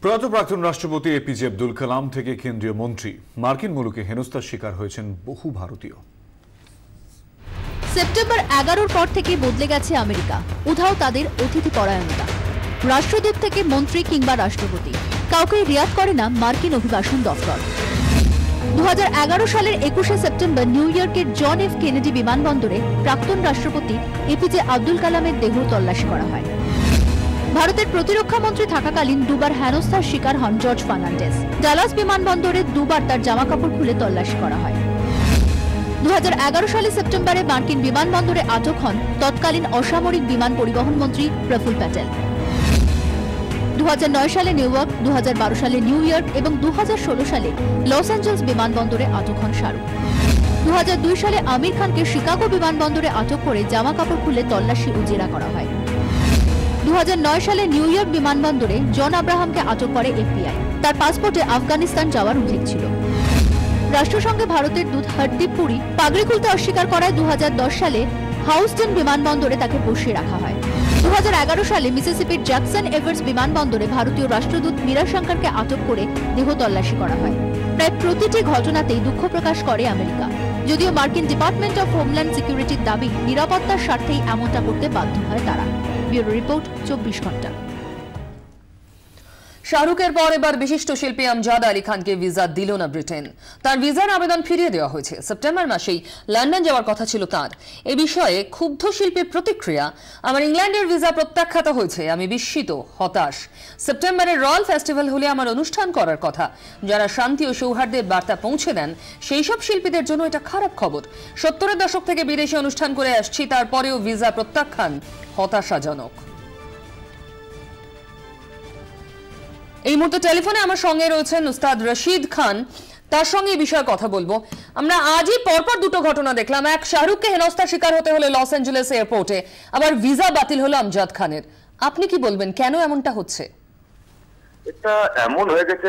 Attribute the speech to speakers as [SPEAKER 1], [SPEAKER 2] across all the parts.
[SPEAKER 1] প্রয়াত প্রাক্তন রাষ্ট্রপতি এপিজে আব্দুল কালাম থেকে কেন্দ্রীয় মন্ত্রী মার্কিন মুলুকে হেনস্থার শিকার হয়েছেন বহু ভারতীয়।
[SPEAKER 2] সেপ্টেম্বর 11-র পর থেকে বদলে গেছে আমেরিকা। উধাও তাদের অতিথি পরায়ণতা। রাষ্ট্রদূত থেকে মন্ত্রী কিংবা রাষ্ট্রপতি, কাউকে রিয়াদ করে না মার্কিন অভিবাসন দপ্তর। 2011 সালের 21শে সেপ্টেম্বর নিউ ইয়র্কের জন এফ কেনেডি বিমানবন্দরে প্রাক্তন রাষ্ট্রপতি এপিজে আব্দুল কালামের দেহ তল্লাশি করা হয়। ভারতের প্রতিরক্ষা মন্ত্রী থাকাকালীন দুবার হেনস্থার শিকার হন জর্জ ফার্নান্ডেজ। ডালাস বিমানবন্দরে দুবার তার জামাকাপড় খুলে তল্লাশি করা হয়। 2011 সালে সেপ্টেম্বরে মার্কিন বিমানবন্দরে আটক হন তৎকালীন অসামরিক বিমান পরিবহন মন্ত্রী প্রফুল্ল প্যাটেল। 2009 সালে নিউ ইয়র্ক, 2012 সালে নিউ ইয়র্ক এবং 2016 সালে লস অ্যাঞ্জেলস বিমানবন্দরে আটক হন শাহরুখ। 2002 সালে আমির খানকে শিকাগো বিমানবন্দরে আটক করে জামাকাপড় খুলে তল্লাশি ও জেরা করা হয়। 2009 সালে নিউ ইয়র্ক বিমানবন্দরে জন আব্রাহামকে আটক করে এফবিআই। তার পাসপোর্টে আফগানিস্তান যাওয়ার উল্লেখ ছিল। রাষ্ট্রসংঘে ভারতের দূত হরদীপ পুরী পাগড়ি খুলতে অস্বীকার করায় 2010 সালে হাউস্টন বিমানবন্দরে তাকে বসিয়ে রাখা হয়। 2011 সালে মিসিসিপির জ্যাকসন এভার্স বিমানবন্দরে ভারতীয় রাষ্ট্রদূত মীরা শঙ্করকে আটক করে দেহ তল্লাশি করা হয়। প্রায় প্রতিটি ঘটনাতেই দুঃখ প্রকাশ করে আমেরিকা, যদিও মার্কিন ডিপার্টমেন্ট অফ হোমল্যান্ড সিকিউরিটির দাবি নিরাপত্তার স্বার্থেই এমনটা করতে বাধ্য হয় তারা। ব্যুরো রিপোর্ট, 24 ঘন্টা।
[SPEAKER 3] শাহরুখের পর এবার বিশিষ্ট শিল্পী আমজাদ আলী খানকে ভিসা দিল না ব্রিটেন। তার ভিসার আবেদন ফিরিয়ে দেওয়া হয়েছে। সেপ্টেম্বর মাসেই লন্ডন যাওয়ার কথা ছিল তার। এ বিষয়ে ক্ষুব্ধ শিল্পীর প্রতিক্রিয়া, আমার ইংল্যান্ডের ভিসা প্রত্যাখ্যাত হয়েছে, আমি বিস্মিত, হতাশ। সেপ্টেম্বরের রয়্যাল ফেস্টিভ্যাল হলে আমার অনুষ্ঠান করার কথা। যারা শান্তি ও সৌহার্দ্যের বার্তা পৌঁছে দেন সেই সব শিল্পীদের জন্য এটা খারাপ খবর। 70-এর দশক থেকে বিদেশে অনুষ্ঠান করে আসছি, তারপরেও ভিসা প্রত্যাখ্যান হতাশাজনক। এই মুহূর্তে টেলিফোনে আমার সঙ্গে রয়েছেন উস্তাদ রশিদ খান, তার সঙ্গে এই বিষয়ে কথা বলবো। আমরা আজই পরপর দুটো ঘটনা দেখলাম, এক শাহরুখকে হেনস্থার শিকার হতে হলো লস অ্যাঞ্জেলেস এয়ারপোর্টে, আবার ভিসা বাতিল হলো আমজাদ খানের। আপনি কি বলবেন, কেন এমনটা হচ্ছে?
[SPEAKER 4] এটা এমন হয়ে গেছে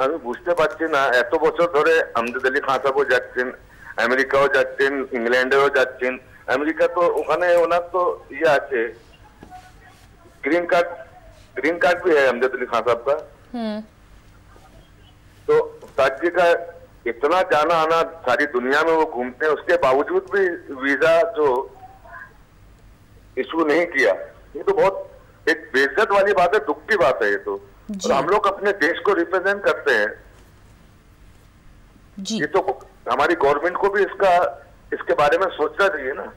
[SPEAKER 4] আমি বুঝতে পারছি না। এত বছর ধরে আমজাদ আলী খান সাহেবও যাচ্ছেন, আমেরিকাও যাচ্ছেন, ইংল্যান্ডেও যাচ্ছেন। আমেরিকা তো ওখানে ওনার তো ইয়ে আছে, ग्रीन कार्ड भी है अमजद अली खान साहब का। तो उस्ताद जी का इतना जाना आना सारी दुनिया में वो घूमते हैं, उसके बावजूद भी वीजा जो इशू नहीं किया, ये तो बहुत एक बेइज्जत वाली बात है, दुख की बात है ये तो। और हम लोग अपने देश को रिप्रेजेंट करते हैं जी। ये तो हमारी गवर्नमेंट को भी इसके बारे में सोचना चाहिए ना।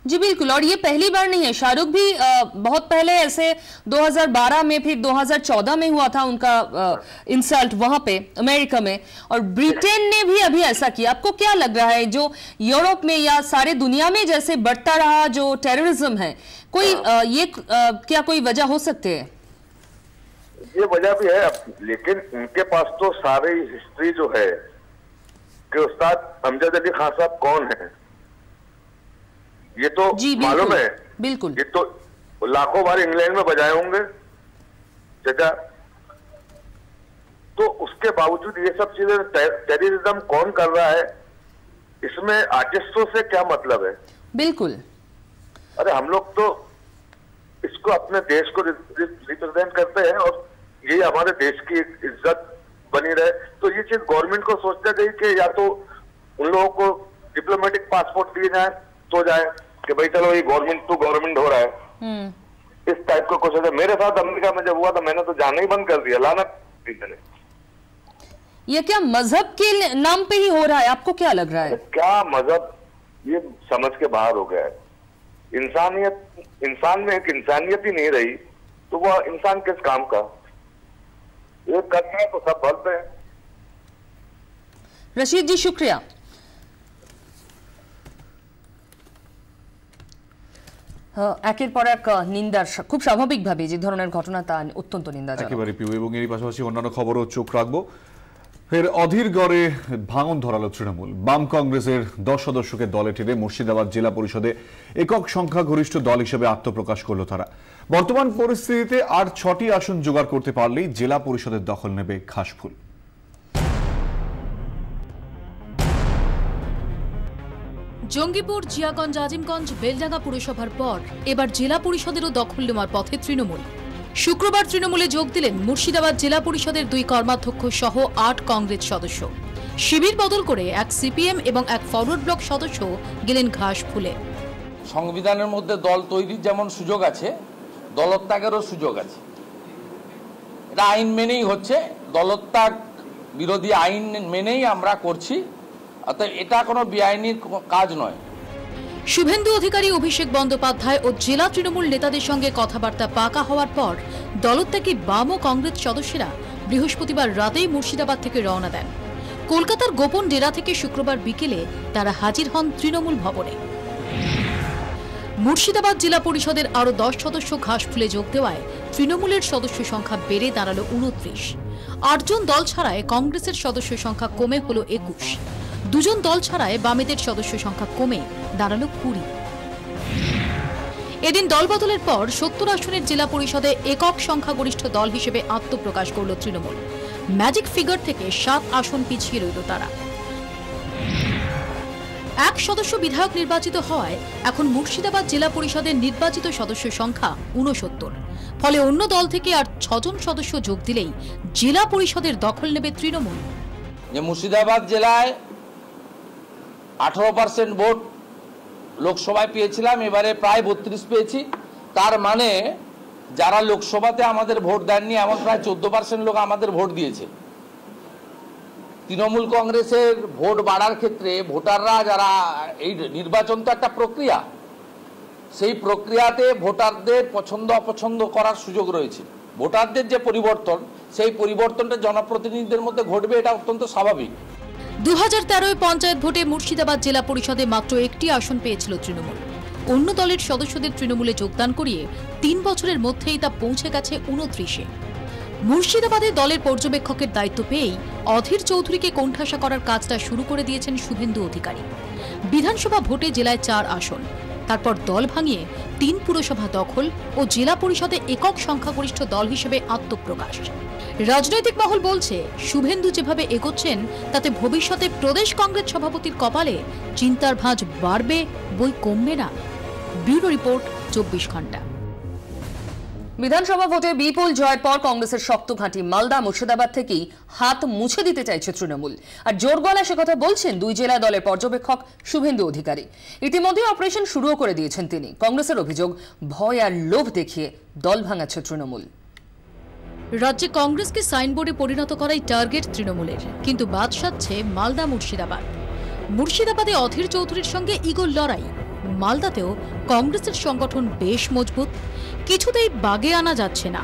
[SPEAKER 3] जी बिल्कुल, और ये पहली बार नहीं है। शाहरुख भी बहुत पहले ऐसे 2012 में, फिर 2014 में हुआ था उनका इंसल्ट वहां पे अमेरिका में, और ब्रिटेन ने भी अभी ऐसा किया। आपको क्या लग रहा है, जो यूरोप में या सारे दुनिया में जैसे बढ़ता रहा जो टेररिज्म है, कोई ये क्या कोई वजह हो सकती है?
[SPEAKER 4] ये वजह भी है, लेकिन उनके पास तो सारी हिस्ट्री जो है कि उस्ताद अमजद अली खान साहब कौन है ये तो मालूम है।
[SPEAKER 3] बिल्कुल,
[SPEAKER 4] ये तो लाखों बार इंग्लैंड में बजाए होंगे चाचा। तो उसके बावजूद ये सब चीजें, टेररिज्म कौन कर रहा है, इसमें आर्टिस्टों से क्या मतलब है?
[SPEAKER 3] बिल्कुल,
[SPEAKER 4] अरे हम लोग तो इसको अपने देश को रिप्रेजेंट करते हैं और ये हमारे देश की इज्जत बनी रहे। तो ये चीज गवर्नमेंट को सोचना चाहिए कि या तो उन लोगों को डिप्लोमेटिक पासपोर्ट दिए जाए तो जाए कि भाई चलो ये गवर्नमेंट टू गवर्नमेंट हो रहा है, इस टाइप का कुछ है। मेरे साथ अमेरिका में जब हुआ था मैंने तो जाना ही बंद कर दिया, लानत दी मैंने।
[SPEAKER 3] ये क्या मजहब के नाम पे ही हो रहा है? आपको क्या लग रहा है?
[SPEAKER 4] क्या मजहब, ये समझ के बाहर हो गया है। इंसान में एक इंसानियत ही नहीं रही, तो वह इंसान किस काम का? ये करते हैं तो सब बोलते हैं।
[SPEAKER 3] रशीद जी शुक्रिया। একের পর এক নিন্দার, খুব স্বাভাবিকভাবে যে ধরনের ঘটনা তা অত্যন্ত নিন্দাজনক
[SPEAKER 1] একেবারে পিউ। এবং এর পাশাপাশি অন্যান্য খবরও চোখ রাখবো। ফের অধীর গড়ে ভাঙন ধরালো তৃণমূল। বাম কংগ্রেসের 10 সদস্যকে দলে টেনে মুর্শিদাবাদ জেলা পরিষদে একক সংখ্যাগরিষ্ঠ দল হিসেবে আত্মপ্রকাশ করলো তারা। বর্তমান পরিস্থিতিতে আর 6টি আসন জোগাড় করতে পারলেই জেলা পরিষদের দখল নেবে ঘাসফুল।
[SPEAKER 2] জঙ্গিপুর, জিয়াগঞ্জ, আজিমগঞ্জ, বেলডাঙ্গা পুরসভার পর এবার জেলা পরিষদেরও দখল নেওয়ার পথে তৃণমূল।
[SPEAKER 5] শুক্রবার তৃণমূলে যোগ দিলেন মুর্শিদাবাদ জেলা পরিষদের 2 কর্মাধ্যক্ষ সহ 8 কংগ্রেস সদস্য। শিবির বদল করে এক সিপিএম এবং এক ফরওয়ার্ড ব্লক সদস্য গেলেন ঘাসফুলে।
[SPEAKER 6] সংবিধানের মধ্যে দল তৈরির যেমন সুযোগ আছে, দলত্যাগেরও সুযোগ আছে। এটা আইন মেনেই হচ্ছে, দলত্যাগ বিরোধী আইন মেনেই আমরা করছি, অর্থাৎ এটা কোনো বেআইনি কাজ নয়।
[SPEAKER 5] শুভেন্দু অধিকারী, অভিষেক বন্দ্যোপাধ্যায় ও জেলা তৃণমূল নেতাদের সঙ্গে কথাবার্তা পাকা হওয়ার পর দলত্যাগী বাম ও কংগ্রেস সদস্যরা বৃহস্পতিবার রাতেই মুর্শিদাবাদ থেকে রওনা দেন। কলকাতার গোপন ডেরা থেকে শুক্রবার বিকেলে তারা হাজির হন তৃণমূল ভবনে। মুর্শিদাবাদ জেলা পরিষদের আরও 10 সদস্য ঘাসফুলে যোগ দেওয়ায় তৃণমূলের সদস্য সংখ্যা বেড়ে দাঁড়ালো 29। 8 জন দল ছাড়ায় কংগ্রেসের সদস্য সংখ্যা কমে হলো 21। 2 জন দল ছাড়ায় বামেদের সদস্য সংখ্যা কমে দাঁড়ালো 20। এদিন দলবদলের পর 70 আসনের জেলা পরিষদে একক সংখ্যাগরিষ্ঠ দল হিসেবে আত্মপ্রকাশ করল তৃণমূল। ম্যাজিক ফিগার থেকে 7 আসন পিছিয়ে রইল তারা। 1 সদস্য বিধায়ক নির্বাচিত হওয়ায় এখন মুর্শিদাবাদ জেলা পরিষদের নির্বাচিত সদস্য সংখ্যা 69। ফলে অন্য দল থেকে আর 6 জন সদস্য যোগ দিলেই জেলা পরিষদের দখল নেবে তৃণমূল।
[SPEAKER 6] যে মুর্শিদাবাদ জেলায় 18% ভোট লোকসভায় পেয়েছিলাম, এবারে প্রায় 32 পেয়েছি। তার মানে যারা লোকসভাতে আমাদের ভোট দেননি এমন প্রায় 14% লোক আমাদের ভোট দিয়েছে। তৃণমূল কংগ্রেসের ভোট বাড়ার ক্ষেত্রে ভোটাররা যারা, এই নির্বাচন তো একটা প্রক্রিয়া, সেই প্রক্রিয়াতে ভোটারদের পছন্দ অপছন্দ করার সুযোগ রয়েছে। ভোটারদের যে পরিবর্তন, সেই পরিবর্তনটা জনপ্রতিনিধিদের মধ্যে ঘটবে, এটা অত্যন্ত স্বাভাবিক।
[SPEAKER 5] 2013 পঞ্চায়েত ভোটে মুর্শিদাবাদ জেলা পরিষদে মাত্র 1টি আসন পেয়েছিল তৃণমূল। অন্য দলের সদস্যদের তৃণমূলে যোগদান করিয়ে 3 বছরের মধ্যেই তা পৌঁছে গেছে 29-এ। মুর্শিদাবাদে দলের পর্যবেক্ষকের দায়িত্ব পেয়েই অধীর চৌধুরীকে কোণঠাসা করার কাজটা শুরু করে দিয়েছেন শুভেন্দু অধিকারী। বিধানসভা ভোটে জেলায় 4 আসন, তারপর দল ভাঙিয়ে 3 পুরসভা দখল ও জেলা পরিষদে একক সংখ্যাগরিষ্ঠ দল হিসেবে আত্মপ্রকাশ। রাজনৈতিক মহল বলছে, শুভেন্দু যেভাবে এগোচ্ছেন তাতে ভবিষ্যতে প্রদেশ কংগ্রেস সভাপতির কপালে চিন্তার ভাঁজ বাড়বে, বই কমবে না। ব্যুরো রিপোর্ট, 24 ঘন্টা।
[SPEAKER 3] বিধানসভা ভোটে বিপুল জয়ের পর কংগ্রেসের শক্ত ঘাঁটি মালদা, মুর্শিদাবাদ থেকেই হাত মুছে দিতে চাইছে তৃণমূল। আর জোর গলায় সে কথা বলছেন 2 জেলা দলের পর্যবেক্ষক শুভেন্দু অধিকারী। ইতিমধ্যে অপারেশন শুরুও করে দিয়েছেন তিনি। কংগ্রেসের অভিযোগ, ভয় আর লোভ দেখিয়ে দল ভাঙাচ্ছে তৃণমূল।
[SPEAKER 5] রাজ্যে কংগ্রেসকে সাইনবোর্ডে পরিণত করাই টার্গেট তৃণমূলের, কিন্তু বাদ সাধছে মালদা, মুর্শিদাবাদ। মুর্শিদাবাদে অধীর চৌধুরীর সঙ্গে ইগোর লড়াই। মালদাতেও কংগ্রেসের সংগঠন বেশ মজবুত, কিছুতেই বাগে আনা যাচ্ছে না।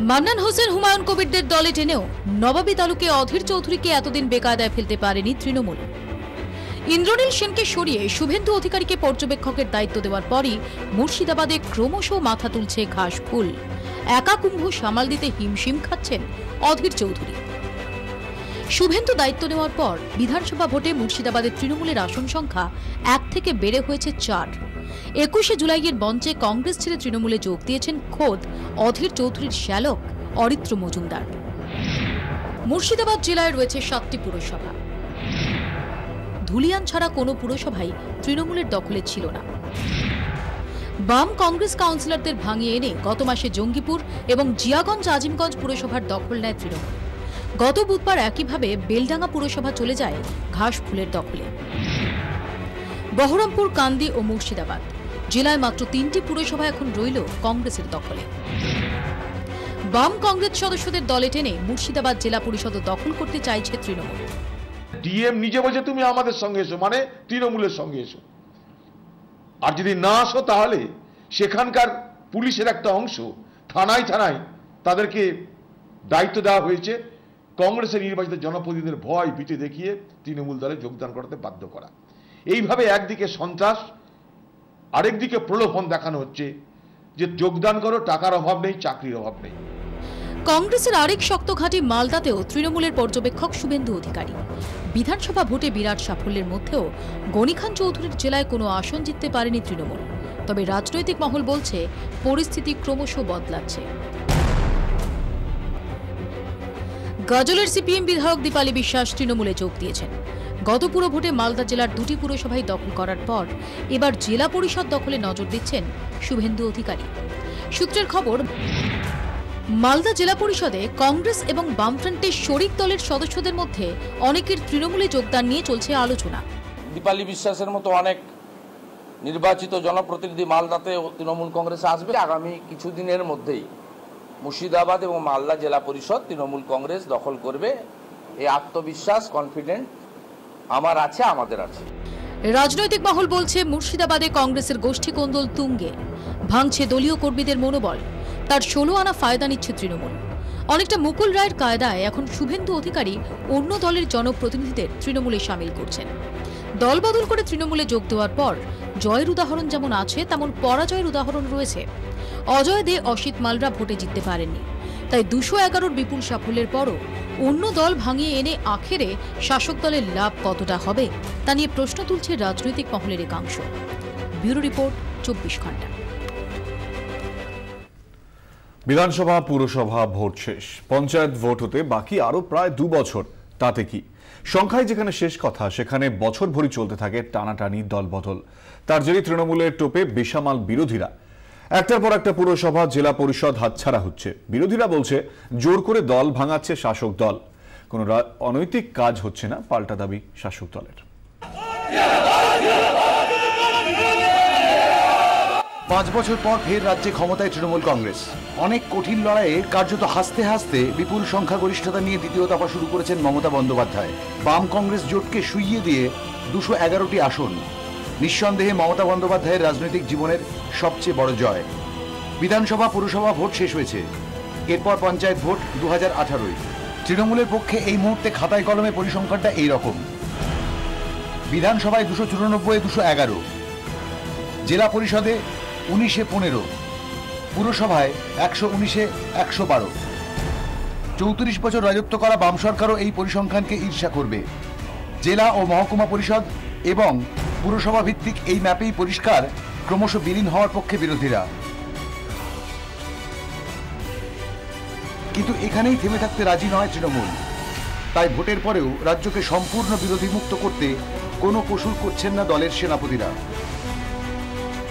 [SPEAKER 5] মান্নান হোসেন, হুমায়ুন কবিরদের দলে টেনেও নবাবী তালুকে অধীর চৌধুরীকে এতদিন বেকায়দায় ফেলতে পারেনি তৃণমূল। ইন্দ্রনীল সেনকে সরিয়ে শুভেন্দু অধিকারীকে পর্যবেক্ষকের দায়িত্ব দেওয়ার পরই মুর্শিদাবাদে ক্রমশ মাথা তুলছে ঘাসফুল। একা কুম্ভ সামাল দিতে হিমশিম খাচ্ছেন অধীর চৌধুরী। শুভেন্দু দায়িত্ব নেওয়ার পর বিধানসভা ভোটে মুর্শিদাবাদের তৃণমূলের আসন সংখ্যা 1 থেকে বেড়ে হয়েছে 4। 21শে জুলাইয়ের মঞ্চে কংগ্রেস ছেড়ে তৃণমূলে যোগ দিয়েছেন খোদ অধীর চৌধুরীর শ্যালক অরিত্র মজুমদার। মুর্শিদাবাদ জেলায় রয়েছে 7টি পুরসভা। ধুলিয়ান ছাড়া কোনো পুরসভাই তৃণমূলের দখলে ছিল না। বাম কংগ্রেস কাউন্সিলরদের ভাঙিয়ে এনে গত মাসে জঙ্গিপুর এবং জিয়াগঞ্জ আজিমগঞ্জ পুরসভার দখল নেয় তৃণমূল। গত বুধবার একইভাবে বেলডাঙ্গা পুরসভা চলে যায় ঘাসফুলের দখলে। বহরমপুর, কান্দি ও মুর্শিদাবাদ জেলায় মাত্র 3টি পুরসভা এখন রইল কংগ্রেসের দখলে। বাম কংগ্রেস সদস্যদের দলে টেনে মুর্শিদাবাদ জেলা পরিষদ দখল করতে চাইছে তৃণমূল।
[SPEAKER 7] ডিএম নিজে বলছে তুমি আমাদের সঙ্গে এসো, মানে তৃণমূলের সঙ্গে এসো। আর যদি না আসো তাহলে সেখানকার পুলিশের একটা অংশ থানায় থানায় তাদেরকে দায়িত্ব দেওয়া হয়েছে কংগ্রেসের নির্বাচিত জনপ্রতিনিধিদের ভয় ভীতি দেখিয়ে তৃণমূল দলে যোগদান করাতে বাধ্য করা। এইভাবে একদিকে সন্ত্রাস, আরেকদিকে প্রলোভন দেখানো হচ্ছে যে যোগদান করো, টাকার অভাব নেই, চাকরির অভাব নেই।
[SPEAKER 5] কংগ্রেসের আরেক শক্ত ঘাঁটি মালদাতেও তৃণমূলের পর্যবেক্ষক শুভেন্দু অধিকারী। বিধানসভা ভোটে বিরাট সাফল্যের মধ্যেও গনি খান চৌধুরীর জেলায় কোনো আসন জিততে পারেনি তৃণমূল। তবে রাজনৈতিক মহল বলছে পরিস্থিতি ক্রমশ বদলাচ্ছে। গাজলের সিপিএম বিধায়ক দীপালি বিশ্বাস তৃণমূলে যোগ দিয়েছেন। গত পুর ভোটে মালদা জেলার 2টি পুরসভায় দখল করার পর এবার জেলা পরিষদ দখলে নজর দিচ্ছেন শুভেন্দু অধিকারী। সূত্রের খবর, মালদা জেলা পরিষদে কংগ্রেস এবং বামফ্রন্টের শরিক দলের সদস্যদের মধ্যে অনেকের তৃণমূলে যোগদান নিয়ে চলছে আলোচনা।
[SPEAKER 6] দীপালি বিশ্বাসের মতো অনেক নির্বাচিত জনপ্রতিনিধি মালদাতে তৃণমূল কংগ্রেসে আসবে। আগামী কিছুদিনের মধ্যেই মুর্শিদাবাদ এবং মালদা জেলা পরিষদ তৃণমূল কংগ্রেস দখল করবে, এই আত্মবিশ্বাস, কনফিডেন্ট আমার আছে, আমাদের আছে।
[SPEAKER 5] রাজনৈতিক মহল বলছে মুর্শিদাবাদে কংগ্রেসের গোষ্ঠী কোন্দল তুঙ্গে, ভাঙছে দলীয় কর্মীদের মনোবল। তার 16 আনা ফায়দা নিচ্ছে তৃণমূল। অনেকটা মুকুল রায়ের কায়দায় এখন শুভেন্দু অধিকারী অন্য দলের জনপ্রতিনিধিদের তৃণমূলে সামিল করছেন। দল বদল করে তৃণমূলে যোগ দেওয়ার পর জয়ের উদাহরণ যেমন আছে, তেমন পরাজয়ের উদাহরণ রয়েছে। অজয় দে, অসিত মালরা ভোটে জিততে পারেননি, তাই 211-র বিপুল সাফল্যের পরও অন্য দল ভাঙিয়ে এনে আখেরে শাসক দলের লাভ কতটা হবে তা নিয়ে প্রশ্ন তুলছে রাজনৈতিক মহলের একাংশ। ব্যুরো রিপোর্ট, 24 ঘন্টা।
[SPEAKER 1] বিধানসভা পুরসভা ভোট শেষ, পঞ্চায়েত ভোট হতে বাকি আরো প্রায় 2 বছর। তাতে কি, সংখ্যায় যেখানে শেষ কথা, সেখানে বছর ভরি চলতে থাকে টানাটানি দলবদল। তার জেরে তৃণমূলের টোপে বেসামাল বিরোধীরা। একটার পর একটা পুরসভা, জেলা পরিষদ হাতছাড়া হচ্ছে। বিরোধীরা বলছে জোর করে দল ভাঙাচ্ছে শাসক দল। কোনো অনৈতিক কাজ হচ্ছে না, পাল্টা দাবি শাসক দলের।
[SPEAKER 8] 5 বছর পর ফের রাজ্যে ক্ষমতায় তৃণমূল কংগ্রেস। অনেক কঠিন লড়াইয়ে কার্যত হাসতে হাসতে বিপুল সংখ্যাগরিষ্ঠতা নিয়ে দ্বিতীয় দফা শুরু করেছেন মমতা বন্দ্যোপাধ্যায়। বাম কংগ্রেস জোটকে শুইয়ে দিয়ে 211টি আসন নিঃসন্দেহে মমতা বন্দ্যোপাধ্যায়ের রাজনৈতিক জীবনের সবচেয়ে বড় জয়। বিধানসভা পুরসভা ভোট শেষ হয়েছে, এরপর পঞ্চায়েত ভোট 2018। তৃণমূলের পক্ষে এই মুহূর্তে খাতায় কলমে পরিসংখ্যানটা এইরকম: বিধানসভায় 294, 211, জেলা পরিষদে 19-এ 15, পুরসভায় 119-এ 112। 34 বছর রাজত্ব করা বাম সরকারও এই পরিসংখ্যানকে ঈর্ষা করবে। জেলা ও মহকুমা পরিষদ এবং পুরসভা ভিত্তিক এই ম্যাপেই পরিষ্কার ক্রমশ বিলীন হওয়ার পক্ষে বিরোধীরা। কিন্তু এখানেই থেমে থাকতে রাজি নয় তৃণমূল। তাই ভোটের পরেও রাজ্যকে সম্পূর্ণ বিরোধী মুক্ত করতে কোনো কসুর করছেন না দলের সেনাপতিরা।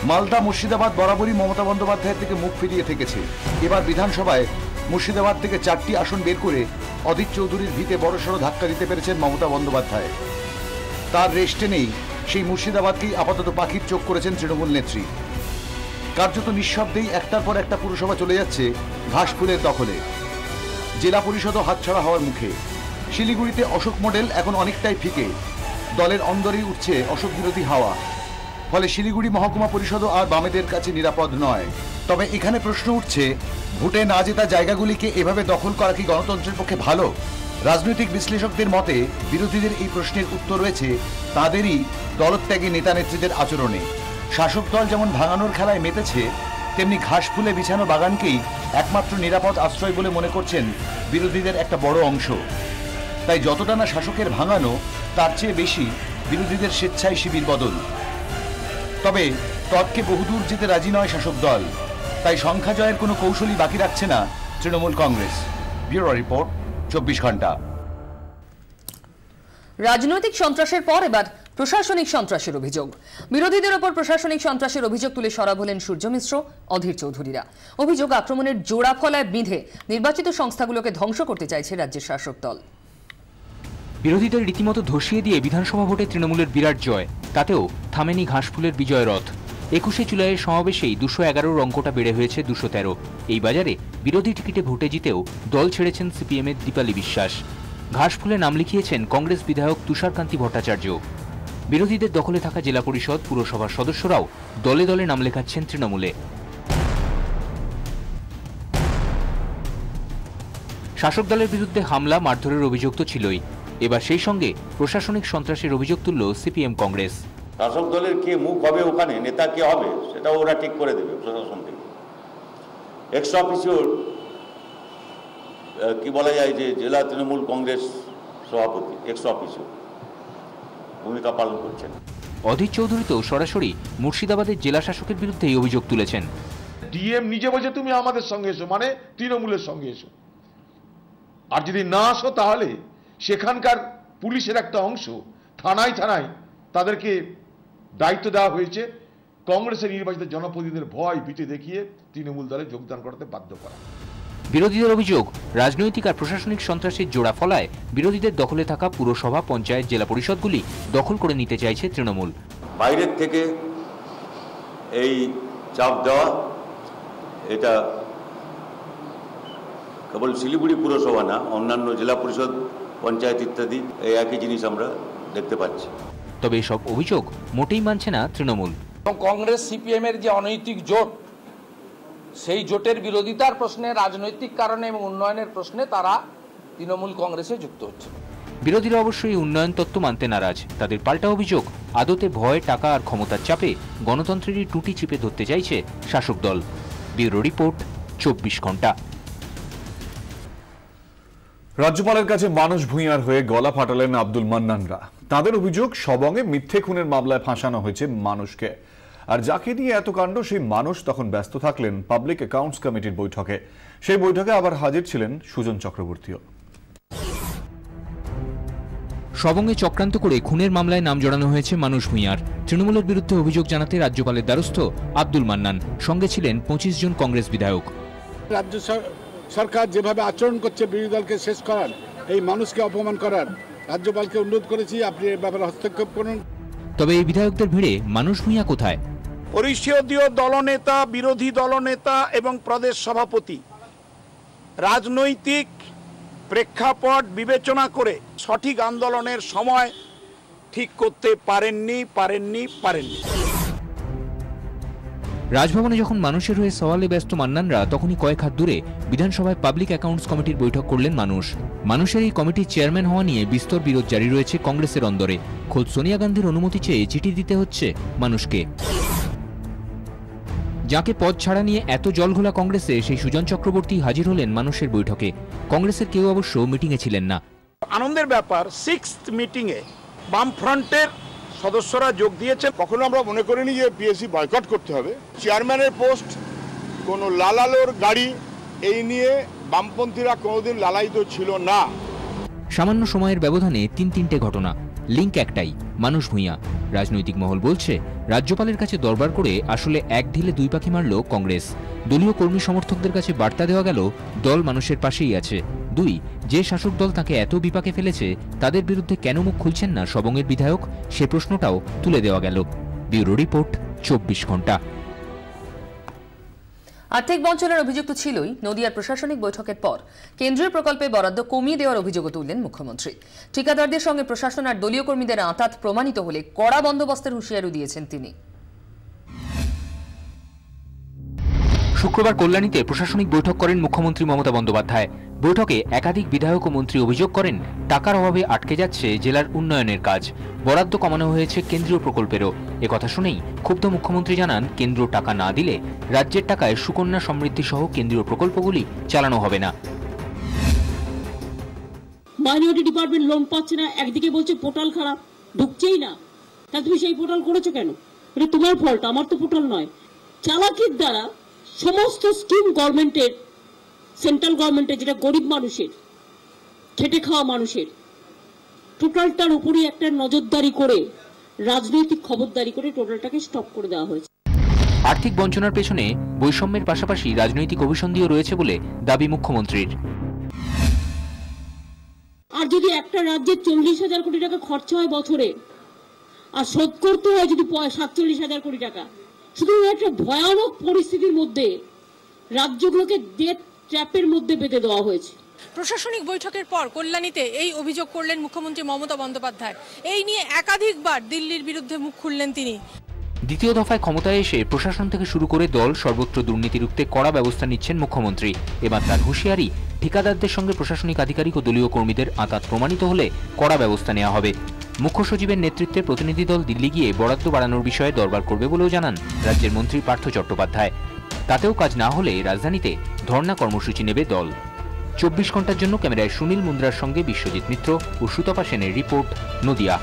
[SPEAKER 8] মালদা, মুর্শিদাবাদ বরাবরই মমতা বন্দ্যোপাধ্যায়ের থেকে মুখ ফিরিয়ে থেকেছে। এবার বিধানসভায় মুর্শিদাবাদ থেকে 4টি আসন বের করে অধীর চৌধুরীর ভিতে বড়সড় ধাক্কা দিতে পেরেছেন মমতা বন্দ্যোপাধ্যায়। তার রেস্টে নেই সেই মুর্শিদাবাদকেই আপাতত পাখির চোখ করেছেন তৃণমূল নেত্রী। কার্যত নিঃশব্দেই একটার পর একটা পুরসভা চলে যাচ্ছে ঘাসফুলের দখলে। জেলা পরিষদও হাতছাড়া হওয়ার মুখে। শিলিগুড়িতে অশোক মডেল এখন অনেকটাই ফিকে। দলের অন্দরেই উঠছে অশোক বিরোধী হাওয়া। ফলে শিলিগুড়ি মহকুমা পরিষদও আর বামেদের কাছে নিরাপদ নয়। তবে এখানে প্রশ্ন উঠছে, ভোটে না জেতা জায়গাগুলিকে এভাবে দখল করা কি গণতন্ত্রের পক্ষে ভালো? রাজনৈতিক বিশ্লেষকদের মতে বিরোধীদের এই প্রশ্নের উত্তর রয়েছে তাদেরই দলত্যাগী নেতা নেত্রীদের আচরণে। শাসক দল যেমন ভাঙানোর খেলায় মেতেছে, তেমনি ঘাস ফুলে বিছানো বাগানকেই একমাত্র নিরাপদ আশ্রয় বলে মনে করছেন বিরোধীদের একটা বড় অংশ। তাই যতটা না শাসকের ভাঙানো, তার চেয়ে বেশি বিরোধীদের স্বেচ্ছায় শিবির বদল। তবে তর্কে বহুদূর যেতে রাজি নয় শাসক দল। তাই সংখ্যা জয়ের কোনো কৌশলই বাকি রাখছে না তৃণমূল কংগ্রেস। ব্যুরো রিপোর্ট, 24 ঘন্টা।
[SPEAKER 3] রাজনৈতিক সন্ত্রাসের পর এবার প্রশাসনিক সন্ত্রাসের অভিযোগ। বিরোধীদের ওপর প্রশাসনিক সন্ত্রাসের অভিযোগ তুলে সরব হলেন সূর্য মিশ্র, অধীর চৌধুরীরা। অভিযোগ, আক্রমণের জোড়া ফলায় বিঁধে নির্বাচিত সংস্থাগুলোকে ধ্বংস করতে চাইছে রাজ্যের শাসক দল।
[SPEAKER 9] বিরোধীদের রীতিমতো ধসিয়ে দিয়ে বিধানসভা ভোটে তৃণমূলের বিরাট জয়। তাতেও থামেনি ঘাসফুলের বিজয় রথ। 21শে জুলাইয়ের সমাবেশেই 211-র অঙ্কটা বেড়ে হয়েছে 213। এই বাজারে বিরোধী টিকিটে ভোটে জিতেও দল ছেড়েছেন সিপিএমের দীপালি বিশ্বাস। ঘাসফুলে নাম লিখিয়েছেন কংগ্রেস বিধায়ক তুষারকান্তি ভট্টাচার্য। বিরোধীদের দখলে থাকা জেলা পরিষদ, পুরসভার সদস্যরাও দলে দলে নাম লেখাচ্ছেন তৃণমূলে। শাসক দলের বিরুদ্ধে হামলা, মারধরের অভিযোগ তো ছিলই। এবার সেই সঙ্গে প্রশাসনিক সন্ত্রাসের অভিযোগ তুলল সিপিএম কংগ্রেস।
[SPEAKER 10] শাসক দলের কে মুখ হবে, ওখানে নেতা কে হবে, সেটা ওরা ঠিক করে দেবে প্রশাসন থেকে। এক্স অফিসিও কি বলা যায় যে জেলা তৃণমূল কংগ্রেস সভাপতি এক্স অফিসিও ভূমিকা পালন করছেন।
[SPEAKER 9] অধীর চৌধুরী তো সরাসরি মুর্শিদাবাদের জেলা শাসকের বিরুদ্ধে এই অভিযোগ তুলেছেন।
[SPEAKER 7] ডিএম নিজে বলছে তুমি আমাদের সঙ্গে এসো, মানে তৃণমূলের সঙ্গে এসো। আর যদি না আসো তাহলে সেখানকার পুলিশের একটা অংশ থানায় থানায় তাদেরকে দায়িত্ব দেওয়া হয়েছে কংগ্রেসের নির্বাচিত জনপ্রতিনিধিদের ভয় ভীতি দেখিয়ে তৃণমূল দলে যোগদান করাতে বাধ্য করা।
[SPEAKER 9] বিরোধীদের অভিযোগ, রাজনৈতিক আর প্রশাসনিক সন্ত্রাসের জোড়া ফলায় বিরোধীদের দখলে থাকা পুরসভা, পঞ্চায়েত, জেলা পরিষদগুলি দখল করে নিতে চাইছে তৃণমূল।
[SPEAKER 10] বাইরের থেকে এই চাপ দেওয়া, এটা কেবল শিলিগুড়ি পুরসভা না, অন্যান্য জেলা পরিষদ, পঞ্চায়েত ইত্যাদি এই একই জিনিস আমরা দেখতে পাচ্ছি।
[SPEAKER 9] তবে এসব অভিযোগ মোটেই মানছে না তৃণমূল।
[SPEAKER 6] কংগ্রেস সিপিএম এর যে অনৈতিক জোট, সেই জোটের বিরোধিতার প্রশ্নে, রাজনৈতিক কারণে এবং উন্নয়নের প্রশ্নে তারা তৃণমূল কংগ্রেসে যুক্ত হচ্ছে।
[SPEAKER 9] বিরোধীরা অবশ্যই উন্নয়ন তত্ত্ব মানতে নারাজ। তাদের পাল্টা অভিযোগ, আদতে ভয়, টাকা আর ক্ষমতার চাপে গণতন্ত্রেরই টুটি চিপে ধরতে চাইছে শাসক দল। ব্যুরো রিপোর্ট, 24 ঘন্টা।
[SPEAKER 1] রাজ্যপালের কাছে মানস ভূঁইয়ার হয়ে গলা ফাটালেন আব্দুল মান্নানরা। তাদের অভিযোগ, সবংয়ে মিথ্যে খুনের মামলায় ফাঁসানো হয়েছে মানুষকে। আর যাকে নিয়ে এত কাণ্ড, সেই মানুষ তখন ব্যস্ত থাকলেন পাবলিক অ্যাকাউন্টস কমিটির বৈঠকে। সেই বৈঠকে আবার হাজির ছিলেন সুজন চক্রবর্তীও।
[SPEAKER 9] সবংয়ে চক্রান্ত করে খুনের মামলায় নাম জড়ানো হয়েছে মানস ভূঁইয়ার। তৃণমূলের বিরুদ্ধে অভিযোগ জানাতে রাজ্যপালের দ্বারস্থ আব্দুল মান্নান। সঙ্গে ছিলেন 25 জন কংগ্রেস বিধায়ক।
[SPEAKER 11] রাজ্য সরকার যেভাবে আচরণ করছে বিরোধী দলকে শেষ করার, এই মানুষকে অপমান করার, রাজ্যপালকে অনুরোধ করেছি আপনি এর ব্যাপারে হস্তক্ষেপ করুন।
[SPEAKER 9] তবে এই বিধায়কদের ভিড়ে মানস ভূঁইয়া কোথায়?
[SPEAKER 12] পরিষদীয় দলনেতা, বিরোধী দলনেতা এবং প্রদেশ সভাপতি রাজনৈতিক প্রেক্ষাপট বিবেচনা করে সঠিক আন্দোলনের সময় ঠিক করতে পারেননি।
[SPEAKER 9] রাজভবনে যখন মানুষের হয়ে সওয়ালে ব্যস্ত মান্নানরা, তখনই কয়েক হাত দূরে বিধানসভায় পাবলিক অ্যাকাউন্টস কমিটির বৈঠক করলেন মানুষ। মানুষের এই কমিটির চেয়ারম্যান হওয়া নিয়ে বিস্তর বিরোধ জারি রয়েছে কংগ্রেসের অন্দরে। খোদ সোনিয়া গান্ধীর অনুমতি চেয়ে চিঠি দিতে হচ্ছে মানুষকে। যাকে পদ ছাড়া নিয়ে এত জলঘোলা কংগ্রেসে, সেই সুজন চক্রবর্তী হাজির হলেন মানুষের বৈঠকে। কংগ্রেসের কেউ অবশ্য মিটিংয়ে ছিলেন না।
[SPEAKER 12] আনন্দের ব্যাপার, 6th মিটিংয়ে বামফ্রন্টের সদস্যরা যোগ দিয়েছেন।
[SPEAKER 13] কখনো আমরা মনে করিনি যে পিএসসি বয়কট করতে হবে। চেয়ারম্যানের পোস্ট, কোনো লালালোর গাড়ি, এই নিয়ে বামপন্থীরা কোনোদিন লালায়িত ছিল না।
[SPEAKER 9] সামান্য সময়ের ব্যবধানে তিনটে ঘটনা, লিঙ্ক একটাই, মানস ভূঁইয়া। রাজনৈতিক মহল বলছে, রাজ্যপালের কাছে দরবার করে আসলে এক ঢিলে দুই পাখি মারল কংগ্রেস। দলীয় কর্মী সমর্থকদের কাছে বার্তা দেওয়া গেল, দল মানুষের পাশেই আছে। 2, যে শাসক দল তাকে এত বিপাকে ফেলেছে, তাদের বিরুদ্ধে কেন মুখ খুলছেন না সবংয়ের বিধায়ক, সে প্রশ্নটাও তুলে দেওয়া গেল। ব্যুরো রিপোর্ট, 24 ঘন্টা।
[SPEAKER 3] আর্থিক বঞ্চনার অভিযোগ তো ছিলই। নদিয়ার প্রশাসনিক বৈঠকের পর কেন্দ্রীয় প্রকল্পে বরাদ্দ কমিয়ে দেওয়ার অভিযোগও তুললেন মুখ্যমন্ত্রী। ঠিকাদারদের সঙ্গে প্রশাসন আর দলীয় কর্মীদের আঁতাত প্রমাণিত হলে কড়া বন্দোবস্তের হুঁশিয়ারি দিয়েছেন তিনি।
[SPEAKER 9] শুক্রবার কল্যাণীতে প্রশাসনিক বৈঠক করেন মুখ্যমন্ত্রী মমতা বন্দ্যোপাধ্যায়। বৈঠকে একাধিক বিধায়ক ও মন্ত্রী অভিযোগ করেন, টাকার অভাবে আটকে যাচ্ছে জেলার উন্নয়নের কাজ। বরাদ্দ কমানো হয়েছে কেন্দ্রীয় প্রকল্পেরও। একথা শুনেই ক্ষুব্ধ মুখ্যমন্ত্রী জানান, কেন্দ্র টাকা না দিলে রাজ্যের টাকায় সুকন্যা সমৃদ্ধি সহ কেন্দ্রীয় প্রকল্পগুলি চালানো হবে না।
[SPEAKER 14] মাইনরিটি ডিপার্টমেন্ট লোন পাচ্ছে না, একদিকে বলছে পোর্টাল খারাপ, ঢুকছেই না। তা তুমি সেই পোর্টাল করেছো কেন? এটা তোমার ফল্ট, আমার তো পোর্টাল নয়। চালাকির দ্বারা সমস্ত স্কিম গভর্নমেন্টের, সেন্ট্রাল গভর্নমেন্টের, যেটা গরিব মানুষের, খেটে খাওয়া মানুষের, টোটালটার উপরই একটা নজরদারি করে, রাজনৈতিক খবরদারি করে টোটালটাকে স্টপ করে দেওয়া হয়েছে।
[SPEAKER 9] আর্থিক বঞ্চনার পেছনে বৈষম্যের পাশাপাশি রাজনৈতিক অভিসন্ধিও রয়েছে বলে দাবি মুখ্যমন্ত্রীর।
[SPEAKER 14] আর যদি একটা রাজ্যের 40,000 কোটি টাকা খরচা হয় বছরে, আর শোধ করতে হয় যদি 47,000 কোটি টাকা, শুধু একটা ভয়ানক পরিস্থিতির মধ্যে রাজ্যগুলোকে ডেট ট্র্যাপের মধ্যে বেঁধে দেওয়া হয়েছে।
[SPEAKER 15] প্রশাসনিক বৈঠকের পর কল্যাণীতে এই অভিযোগ করলেন মুখ্যমন্ত্রী মমতা বন্দ্যোপাধ্যায়। এই নিয়ে একাধিকবার দিল্লির বিরুদ্ধে মুখ খুললেন তিনি।
[SPEAKER 9] দ্বিতীয় দফায় ক্ষমতায় এসে প্রশাসন থেকে শুরু করে দল সর্বত্র দুর্নীতি রুখতে কড়া ব্যবস্থা নিচ্ছেন মুখ্যমন্ত্রী। এবার তার হুঁশিয়ারি, ঠিকাদারদের সঙ্গে প্রশাসনিক আধিকারিক ও দলীয় কর্মীদের আঁতাত প্রমাণিত হলে কড়া ব্যবস্থা নেওয়া হবে। মুখ্য সচিবের নেতৃত্বে প্রতিনিধি দল দিল্লি গিয়ে বরাদ্দ বাড়ানোর বিষয়ে দরবার করবে বলেও জানান রাজ্যের মন্ত্রী পার্থ চট্টোপাধ্যায়। তাতেও কাজ না হলে রাজধানীতে ধর্ণা কর্মসূচি নেবে দল। 24 ঘন্টার জন্য ক্যামেরায় সুনীল মুন্দ্রার সঙ্গে বিশ্বজিৎ মিত্র ও সুতপা সেনের রিপোর্ট, নদিয়া।